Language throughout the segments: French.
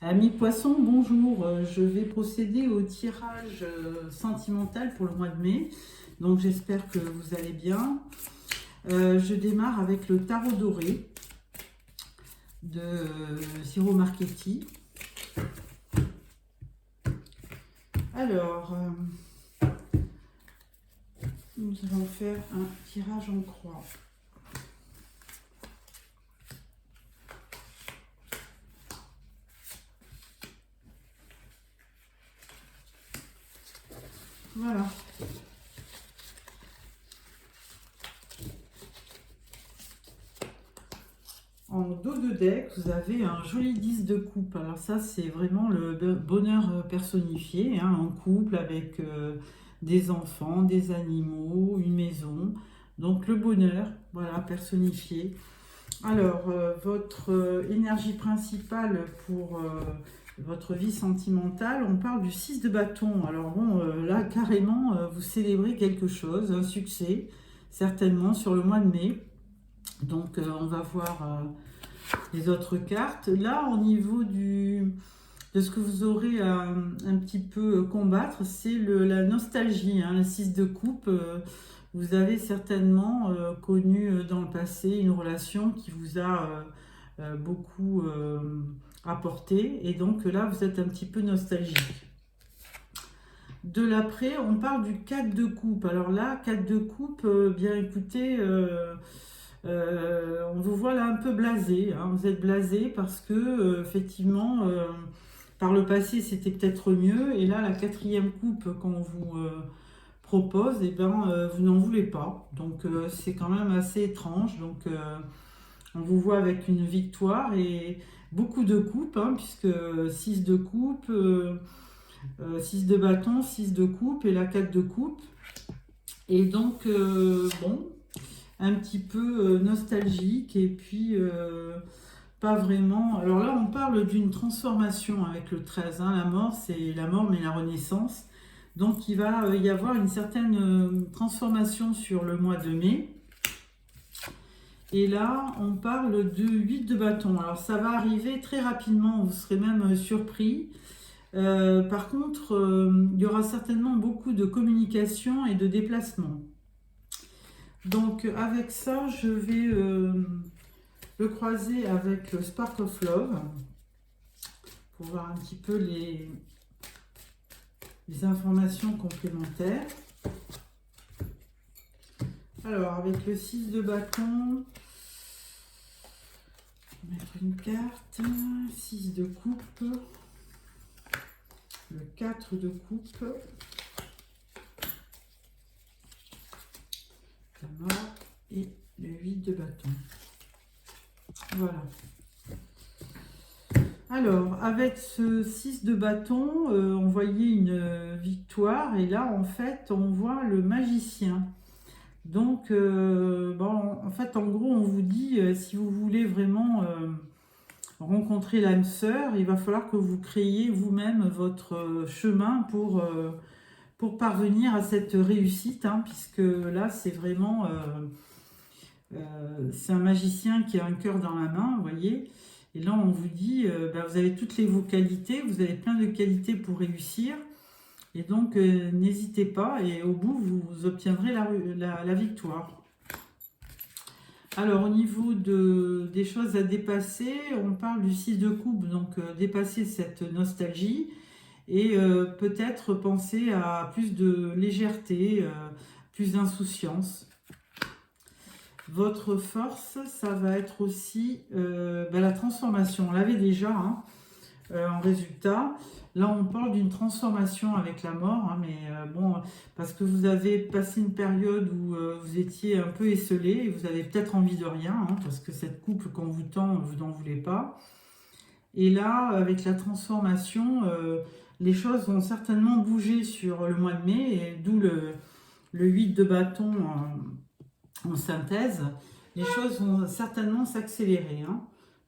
Amis poissons, bonjour. Je vais procéder au tirage sentimental pour le mois de mai. Donc j'espère que vous allez bien. Je démarre avec le tarot doré de Siro Marchetti. Alors, nous allons faire un tirage en croix. Voilà. En dos de deck, vous avez un joli 10 de coupe. Alors ça, c'est vraiment le bonheur personnifié, hein, en couple avec des enfants, des animaux, une maison. Donc le bonheur, voilà, personnifié. Alors, votre énergie principale pour votre vie sentimentale, on parle du 6 de bâton. Alors bon, là, carrément, vous célébrez quelque chose, un succès, certainement, sur le mois de mai. Donc, on va voir les autres cartes. Là, au niveau de ce que vous aurez à un petit peu combattre, c'est la nostalgie, hein, le 6 de coupe. Vous avez certainement connu dans le passé une relation qui vous a beaucoup apporté. Et donc là, vous êtes un petit peu nostalgique. De l'après, on parle du 4 de coupe. Alors là, 4 de coupe, bien écoutez, on vous voit là un peu blasé, hein. Vous êtes blasé parce que effectivement, par le passé, c'était peut-être mieux. Et là, la quatrième coupe qu'on vous propose, eh ben, vous n'en voulez pas. Donc c'est quand même assez étrange. Donc on vous voit avec une victoire et beaucoup de coupes, hein, puisque 6 de coupe, 6 de bâton, 6 de coupe et la 4 de coupe. Et donc, bon, un petit peu nostalgique et puis pas vraiment. Alors là, on parle d'une transformation avec le 13, hein. La mort, c'est la mort, mais la renaissance. Donc, il va y avoir une certaine transformation sur le mois de mai. Et là, on parle de 8 de bâton. Alors, ça va arriver très rapidement, vous serez même surpris. Par contre, il y aura certainement beaucoup de communication et de déplacement. Donc, avec ça, je vais le croiser avec le Spark of Love pour voir un petit peu les informations complémentaires. Alors, avec le 6 de bâton, je vais mettre une carte, 6 de coupe, le 4 de coupe, la mort et le 8 de bâton. Voilà. Alors, avec ce 6 de bâton, on voyait une victoire et là, en fait, on voit le magicien. Donc, bon, en fait, en gros, on vous dit, si vous voulez vraiment rencontrer l'âme sœur, il va falloir que vous créiez vous-même votre chemin pour parvenir à cette réussite, hein, puisque là, c'est vraiment... c'est un magicien qui a un cœur dans la main, vous voyez. Et là, on vous dit, ben, vous avez toutes vos qualités, vous avez plein de qualités pour réussir. Et donc, n'hésitez pas et au bout, vous obtiendrez la victoire. Alors, au niveau des choses à dépasser, on parle du 6 de coupe, donc dépasser cette nostalgie et peut-être penser à plus de légèreté, plus d'insouciance. Votre force, ça va être aussi la transformation. On l'avait déjà, hein, en résultat. Là, on parle d'une transformation avec la mort, hein, mais bon, parce que vous avez passé une période où vous étiez un peu esselé et vous avez peut-être envie de rien, hein, parce que cette coupe qu'on vous tend, vous n'en voulez pas. Et là, avec la transformation, les choses vont certainement bouger sur le mois de mai, et d'où le 8 de bâton en synthèse. Les choses vont certainement s'accélérer, hein.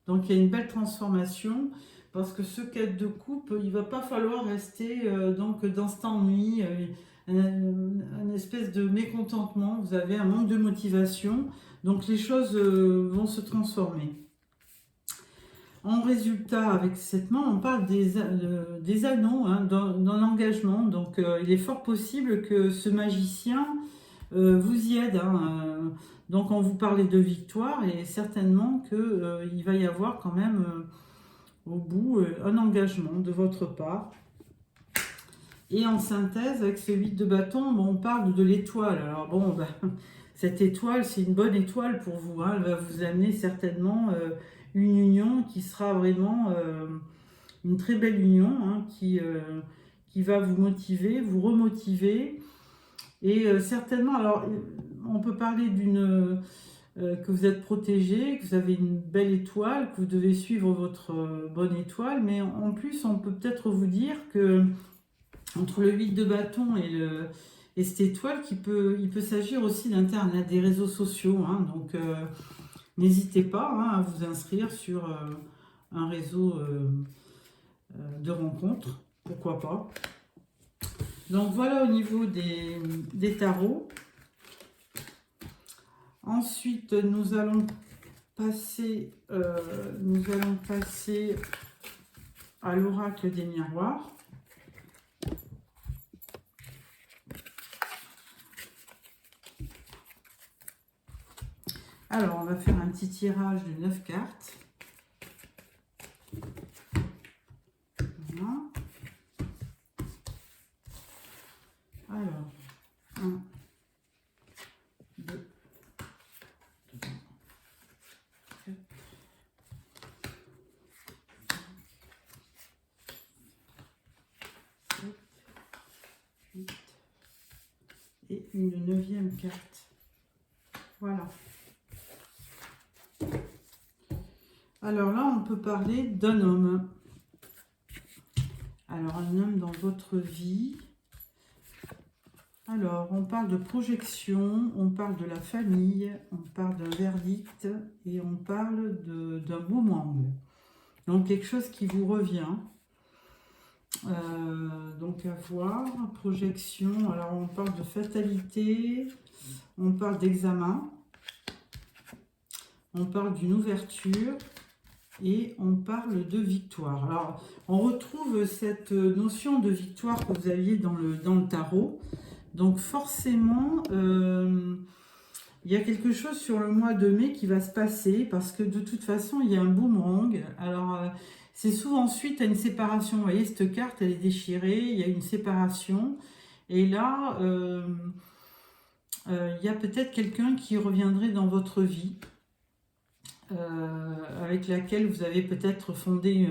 Donc il y a une belle transformation parce que ce quête de coupe, il ne va pas falloir rester donc dans cet ennui, un espèce de mécontentement. Vous avez un manque de motivation, donc les choses vont se transformer. En résultat, avec cette main, on parle des anneaux, hein, dans l'engagement. Donc, il est fort possible que ce magicien vous y aide, hein. Donc, on vous parlait de victoire et certainement qu'il va y avoir quand même au bout un engagement de votre part. Et en synthèse, avec ce 8 de bâton, bon, on parle de l'étoile. Alors bon, bah, cette étoile, c'est une bonne étoile pour vous, hein. Elle va vous amener certainement une union qui sera vraiment une très belle union, hein, qui va vous motiver, vous remotiver. Et certainement, alors, on peut parler que vous êtes protégé, que vous avez une belle étoile, que vous devez suivre votre bonne étoile. Mais en plus, on peut peut-être vous dire que entre le 8 de bâton et cette étoile, il peut s'agir aussi d'Internet, des réseaux sociaux, hein. Donc, n'hésitez pas, hein, à vous inscrire sur un réseau de rencontres, pourquoi pas. Donc, voilà au niveau des tarots. Ensuite, nous allons passer à l'oracle des miroirs. Alors, on va faire un petit tirage de 9 cartes. Voilà. Alors, 1, 2, 3, 4, 7, 8 et une 9e carte. Voilà. Alors là, on peut parler d'un homme. Alors, un homme dans votre vie. Alors, on parle de projection, on parle de la famille, on parle d'un verdict et on parle d'un boomerang. Donc, quelque chose qui vous revient. Donc, à voir. Projection, alors on parle de fatalité, on parle d'examen, on parle d'une ouverture. Et on parle de victoire. Alors, on retrouve cette notion de victoire que vous aviez dans le tarot. Donc, forcément, il y a quelque chose sur le mois de mai qui va se passer parce que de toute façon, il y a un boomerang. Alors, c'est souvent suite à une séparation. Vous voyez, cette carte, elle est déchirée. Il y a une séparation. Et là, il y a peut-être quelqu'un qui reviendrait dans votre vie. Avec laquelle vous avez peut-être fondé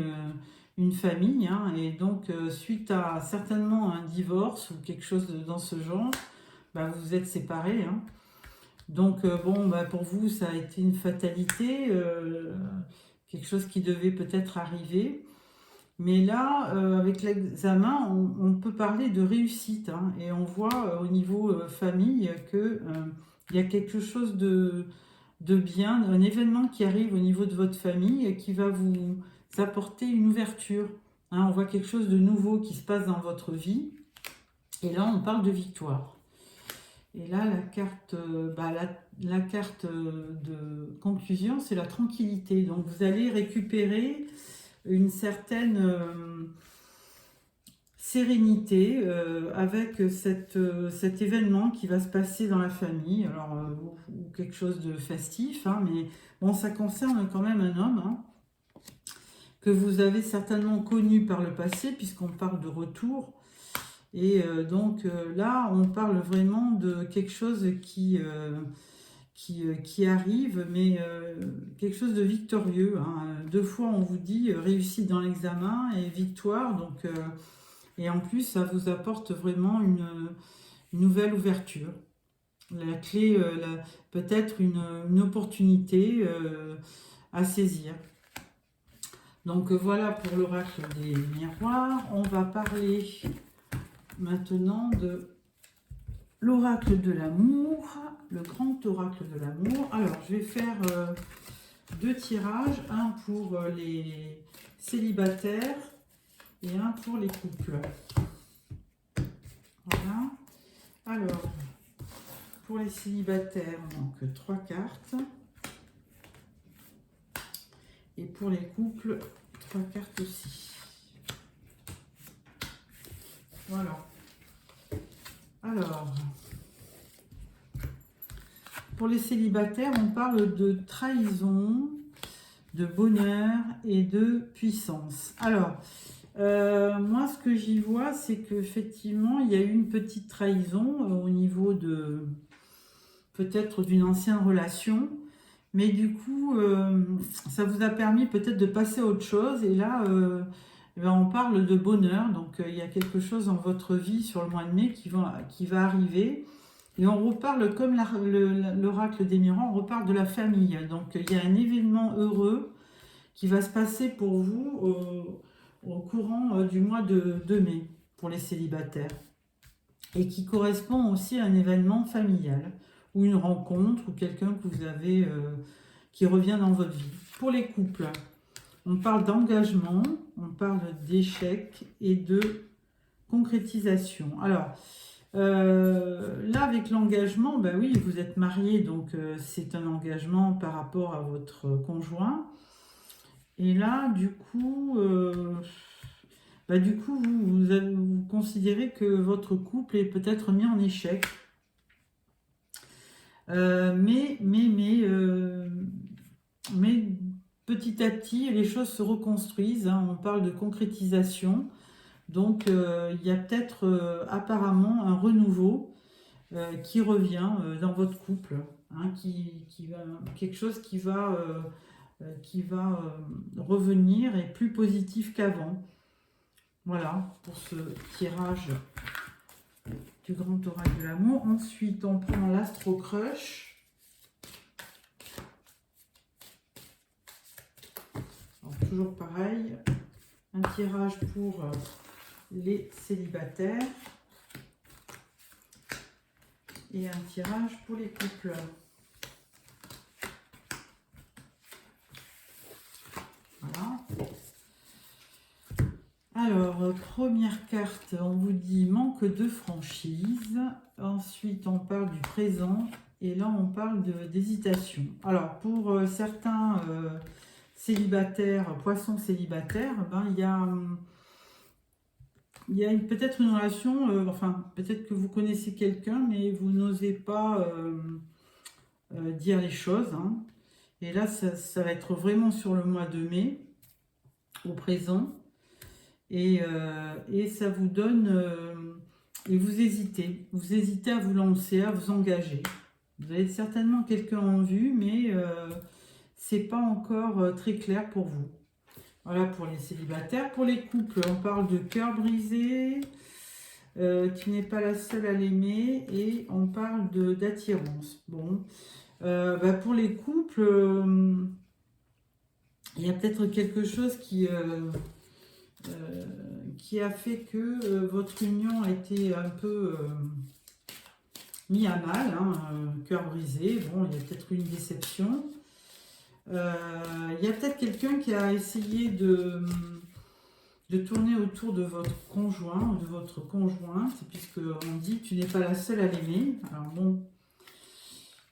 une famille, hein, et donc suite à certainement un divorce ou quelque chose dans ce genre, bah, vous vous êtes séparés, hein. Donc bon, bah, pour vous ça a été une fatalité, quelque chose qui devait peut-être arriver, mais là avec l'examen on peut parler de réussite, hein, et on voit au niveau famille que il y a quelque chose de bien, un événement qui arrive au niveau de votre famille et qui va vous apporter une ouverture, hein. On voit quelque chose de nouveau qui se passe dans votre vie. Et là, on parle de victoire. Et là, la carte, la carte de conclusion, c'est la tranquillité. Donc, vous allez récupérer une certaine sérénité avec cet événement qui va se passer dans la famille, alors ou quelque chose de festif, hein, mais bon, ça concerne quand même un homme, hein, que vous avez certainement connu par le passé, puisqu'on parle de retour. Et donc là, on parle vraiment de quelque chose qui arrive, mais quelque chose de victorieux, hein. Deux fois, on vous dit réussite dans l'examen et victoire, donc... et en plus, ça vous apporte vraiment une nouvelle ouverture. La clé, peut-être une opportunité à saisir. Donc voilà pour l'oracle des miroirs. On va parler maintenant de l'oracle de l'amour, le grand oracle de l'amour. Alors, je vais faire deux tirages, un pour les célibataires et un pour les couples. Voilà. Alors, pour les célibataires, donc 3 cartes. Et pour les couples, 3 cartes aussi. Voilà. Alors, pour les célibataires, on parle de trahison, de bonheur et de puissance. Alors, moi, ce que j'y vois, c'est qu'effectivement, il y a eu une petite trahison au niveau de peut-être d'une ancienne relation. Mais du coup, ça vous a permis peut-être de passer à autre chose. Et là, eh ben, on parle de bonheur. Donc, il y a quelque chose dans votre vie sur le mois de mai qui va arriver. Et on reparle, comme l'oracle des miroirs, on reparle de la famille. Donc, il y a un événement heureux qui va se passer pour vous au courant du mois de mai, pour les célibataires. Et qui correspond aussi à un événement familial, ou une rencontre, ou quelqu'un que vous avez qui revient dans votre vie. Pour les couples, on parle d'engagement, on parle d'échec et de concrétisation. Alors, là, avec l'engagement, ben oui, vous êtes marié, donc c'est un engagement par rapport à votre conjoint. Et là, du coup, vous considérez que votre couple est peut-être mis en échec. Mais petit à petit, les choses se reconstruisent. Hein, on parle de concrétisation. Donc, il y a peut-être apparemment un renouveau qui revient dans votre couple. Hein, quelque chose qui va revenir et plus positif qu'avant. Voilà, pour ce tirage du grand oracle de l'amour. Ensuite, on prend l'Astro Crush. Alors, toujours pareil, un tirage pour les célibataires et un tirage pour les couples. Voilà. Alors, première carte, on vous dit manque de franchise. Ensuite, on parle du présent. Et là, on parle d'hésitation. Alors, pour certains célibataires, poissons célibataires, ben, il y a peut-être une relation, enfin, peut-être que vous connaissez quelqu'un, mais vous n'osez pas dire les choses. Hein. Et là, ça va être vraiment sur le mois de mai, au présent. Et ça vous donne... et vous hésitez à vous lancer, à vous engager. Vous avez certainement quelqu'un en vue, mais c'est pas encore très clair pour vous. Voilà pour les célibataires. Pour les couples, on parle de cœur brisé, tu n'es pas la seule à l'aimer, et on parle d'attirance. Bon, pour les couples, il y a peut-être quelque chose qui a fait que votre union a été un peu mis à mal, hein, cœur brisé. Bon, il y a peut-être une déception. Il y a peut-être quelqu'un qui a essayé de tourner autour de votre conjoint ou de votre conjointe, puisqu'on dit tu n'es pas la seule à l'aimer. Alors bon.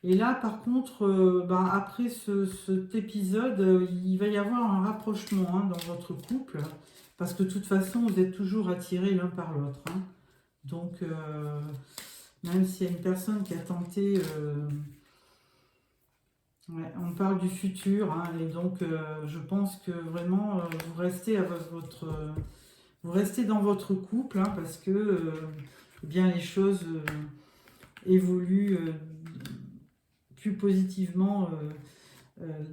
Et là, par contre, après cet épisode, il va y avoir un rapprochement hein, dans votre couple, parce que de toute façon, vous êtes toujours attirés l'un par l'autre. Hein. Donc, même s'il y a une personne qui a tenté... ouais, on parle du futur, hein, et donc je pense que vraiment vous restez vous restez dans votre couple hein, parce que eh bien les choses évoluent plus positivement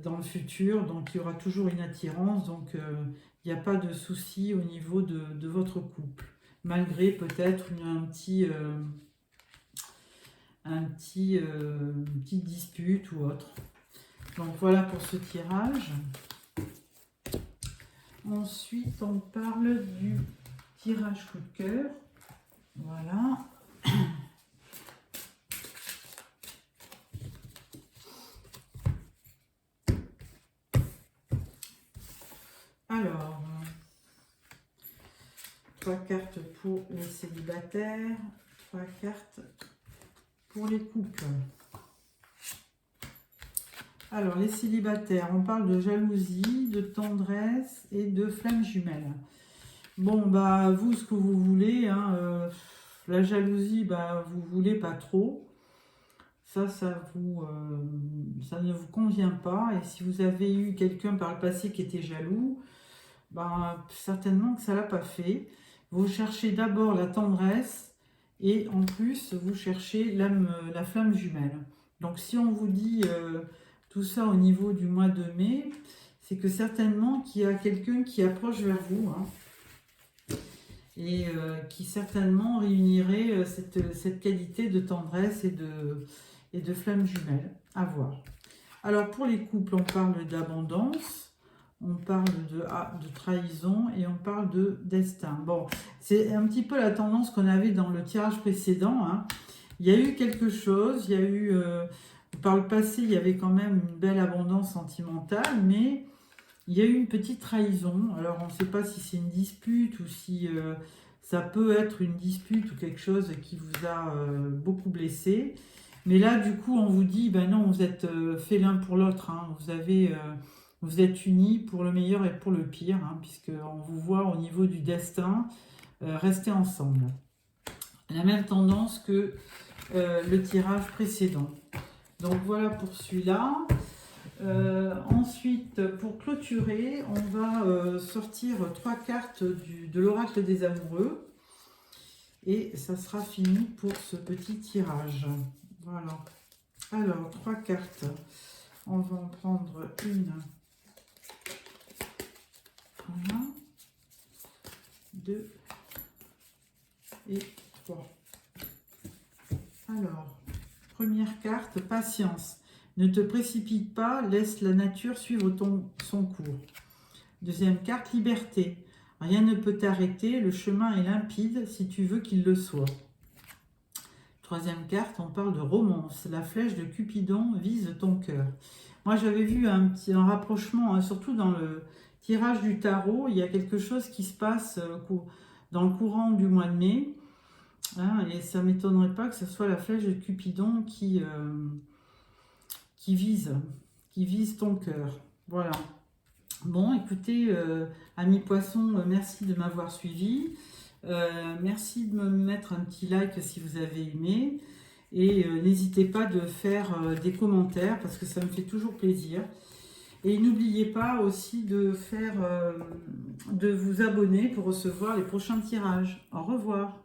dans le futur, donc il y aura toujours une attirance, donc il n'y a pas de souci au niveau de votre couple, malgré peut-être une petite dispute ou autre. Donc voilà pour ce tirage. Ensuite, on parle du tirage coup de cœur. Voilà. Alors, 3 cartes pour les célibataires, 3 cartes pour les couples. Alors, les célibataires, on parle de jalousie, de tendresse et de flamme jumelle. Bon, bah, vous, ce que vous voulez, hein, la jalousie, bah, vous voulez pas trop. Ça ne vous convient pas. Et si vous avez eu quelqu'un par le passé qui était jaloux, ben, certainement que ça l'a pas fait. Vous cherchez d'abord la tendresse et en plus, vous cherchez la flamme jumelle. Donc, si on vous dit tout ça au niveau du mois de mai, c'est que certainement qu'il y a quelqu'un qui approche vers vous, hein, et qui certainement réunirait cette qualité de tendresse et de flamme jumelle. À voir. Alors, pour les couples, on parle d'abondance, on parle de trahison et on parle de destin. Bon, c'est un petit peu la tendance qu'on avait dans le tirage précédent, hein. Il y a eu quelque chose, il y a eu... par le passé, il y avait quand même une belle abondance sentimentale, mais il y a eu une petite trahison. Alors, on ne sait pas si c'est une dispute ou si ça peut être une dispute ou quelque chose qui vous a beaucoup blessé. Mais là, du coup, on vous dit, ben non, vous êtes fait l'un pour l'autre, hein. Vous êtes unis pour le meilleur et pour le pire, hein, puisqu'on vous voit au niveau du destin rester ensemble. La même tendance que le tirage précédent. Donc voilà pour celui-là. Ensuite, pour clôturer, on va sortir 3 cartes de l'oracle des amoureux. Et ça sera fini pour ce petit tirage. Voilà. Alors, 3 cartes. On va en prendre une. Voilà. 2 et 3. Alors, première carte, patience. Ne te précipite pas, laisse la nature suivre son cours. Deuxième carte, liberté. Rien ne peut t'arrêter, le chemin est limpide si tu veux qu'il le soit. Troisième carte, on parle de romance. La flèche de Cupidon vise ton cœur. Moi, j'avais vu un rapprochement, hein, surtout dans le tirage du tarot. Il y a quelque chose qui se passe dans le courant du mois de mai. Hein, et ça ne m'étonnerait pas que ce soit la flèche de Cupidon qui vise ton cœur. Voilà. Bon, écoutez, amis poissons, merci de m'avoir suivi. Merci de me mettre un petit like si vous avez aimé. Et n'hésitez pas de faire des commentaires parce que ça me fait toujours plaisir. Et n'oubliez pas aussi de vous abonner pour recevoir les prochains tirages. Au revoir.